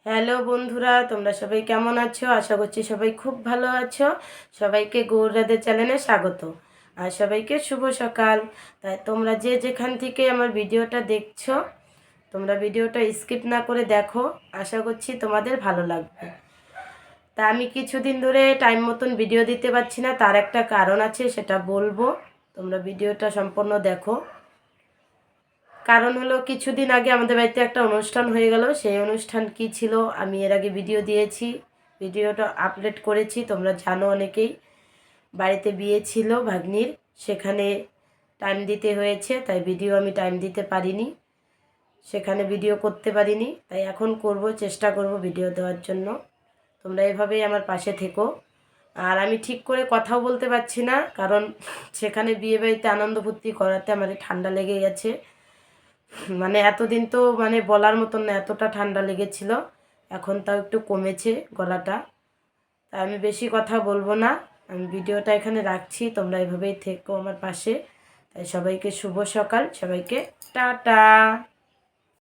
Hello বন্ধুরা, তোমরা সবাই কেমন আছো? আশা করছি সবাই খুব ভালো আছো। সবাইকে গৌরাদের চ্যানেলে স্বাগত আর সবাইকে শুভ সকাল। তাই তোমরা যে যেখান থেকে আমার ভিডিওটা দেখছো, তোমরা ভিডিওটা স্কিপ না করে দেখো। আশা করছি তোমাদের ভালো লাগবে। তা আমি কিছুদিন ধরে টাইম মতন ভিডিও দিতে পারছি না, তার একটা কারণ আছে, সেটা বলবো। তোমরা ভিডিওটা সম্পূর্ণ দেখো। কারণ হলো, কিছুদিন আগে আমাদের বাড়িতে একটা অনুষ্ঠান হয়ে গেল। সেই অনুষ্ঠান কি ছিল আমি এর আগে ভিডিও দিয়েছি, ভিডিওটা আপলোড করেছি, তোমরা জানো অনেকেই। বাড়িতে বিয়ে ছিল ভাগ্নির, সেখানে টাইম দিতে হয়েছে, তাই ভিডিও আমি টাইম দিতে পারিনি, সেখানে ভিডিও করতে পারিনি। তাই এখন করব, চেষ্টা করব ভিডিও দেওয়ার জন্য। তোমরা এভাবেই আমার পাশে থেকো। আর আমি ঠিক করে কথাও বলতে পারছি না, কারণ সেখানে বিয়ে বাড়িতে আনন্দ ফুর্তি করাতে আমার ঠান্ডা লেগে গেছে। মানে এতদিন তো মানে বলার মতন না, এতটা ঠান্ডা লেগেছিল। এখন তাও একটু কমেছে গলাটা। তাই আমি বেশি কথা বলবো না, আমি ভিডিওটা এখানে রাখছি। তোমরা এভাবেই থেকো আমার পাশে। তাই সবাইকে শুভ সকাল, সবাইকে টাটা।